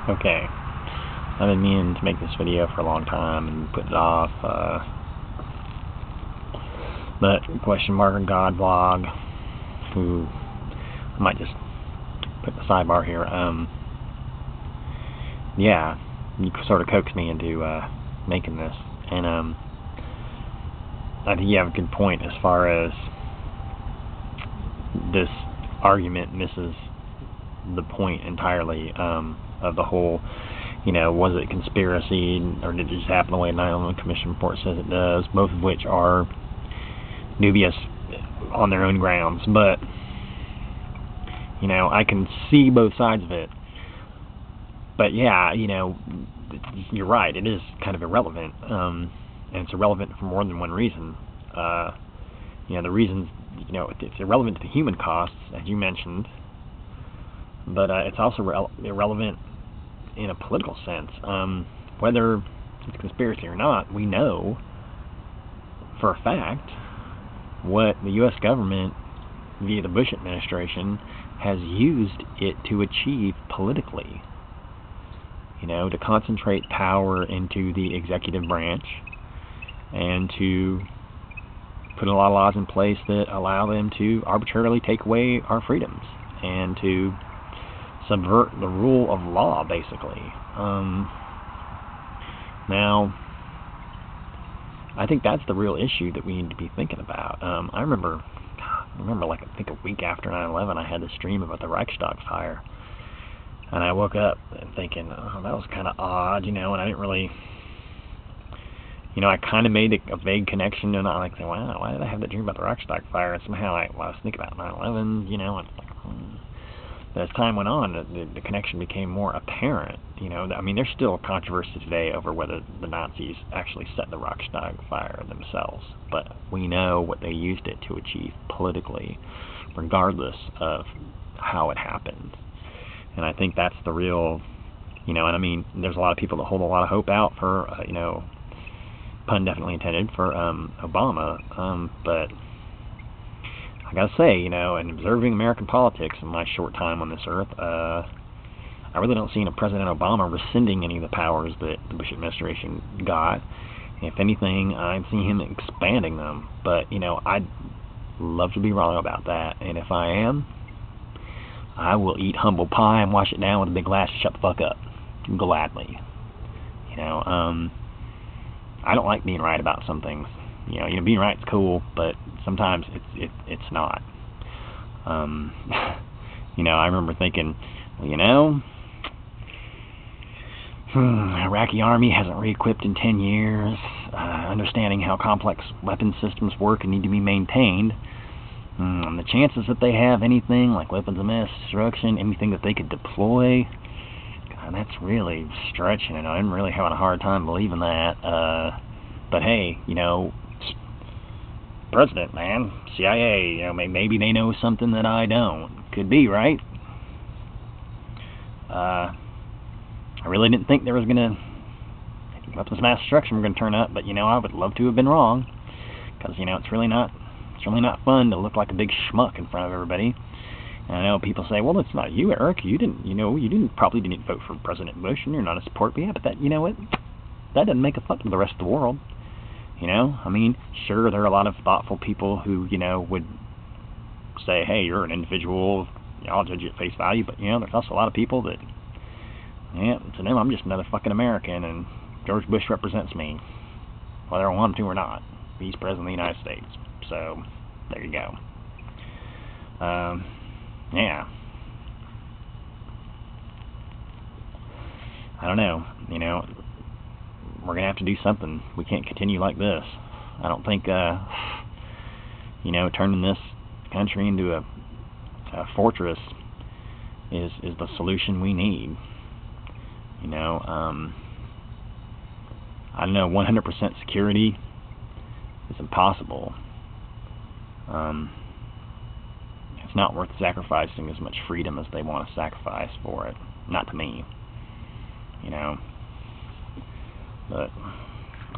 Okay, I've been meaning to make this video for a long time and put it off, but question mark God blog, who I might just put the sidebar here, yeah, you sort of coaxed me into making this, and I think you have a good point as far as this argument misses the point entirely of the whole, was it conspiracy or did it just happen the way the 9/11 Commission report says it does, both of which are dubious on their own grounds. But, I can see both sides of it. But yeah, you're right, it is kind of irrelevant, and it's irrelevant for more than one reason. The reasons, it's irrelevant to the human costs, as you mentioned, but it's also irrelevant in a political sense. Whether it's a conspiracy or not, we know for a fact what the U.S. government, via the Bush administration, has used it to achieve politically. To concentrate power into the executive branch and to put a lot of laws in place that allow them to arbitrarily take away our freedoms and to subvert the rule of law, basically. Now, I think that's the real issue that we need to be thinking about. I remember like, I think a week after 9/11, I had this dream about the Reichstag fire. And I woke up and thinking, oh, that was kind of odd, and I didn't really, I kind of made a vague connection, and I like, wow, why did I have that dream about the Reichstag fire? And somehow I was thinking about 9/11, and it's like, But as time went on, the connection became more apparent. There's still controversy today over whether the Nazis actually set the Reichstag fire themselves, but we know what they used it to achieve politically, regardless of how it happened. And I think that's the real, there's a lot of people that hold a lot of hope out for, pun definitely intended, for Obama. But I gotta say, in observing American politics in my short time on this earth, I really don't see President Obama rescinding any of the powers that the Bush administration got. If anything, I see him expanding them. But, I'd love to be wrong about that. And if I am, I will eat humble pie and wash it down with a big glass to shut the fuck up. Gladly. I don't like being right about some things. Being right's cool, but sometimes it's not. I remember thinking, Iraqi army hasn't re-equipped in 10 years. Understanding how complex weapon systems work and need to be maintained. The chances that they have anything like weapons of mass destruction, anything that they could deploy, God, that's really stretching it. I'm really having a hard time believing that. But hey, president, man, CIA, maybe they know something that I don't. Could be, right? I really didn't think there was weapons of mass destruction were gonna turn up, but I would love to have been wrong, because it's really not fun to look like a big schmuck in front of everybody. And I know people say, well, it's not you, Eric. You probably didn't vote for President Bush, and you're not a supporter. But yeah, but that, what? That doesn't make a fuck to the rest of the world. Sure, there are a lot of thoughtful people who, would say, hey, you're an individual, I'll judge you at face value. But, there's also a lot of people that, to them, I'm just another fucking American, and George Bush represents me, whether I want him to or not. He's President of the United States. So, there you go. Yeah. I don't know. We're going to have to do something. We can't continue like this. I don't think, turning this country into a fortress is the solution we need. I don't know, 100% security is impossible. It's not worth sacrificing as much freedom as they want to sacrifice for it. Not to me. But, I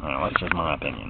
don't know, that's just my opinion.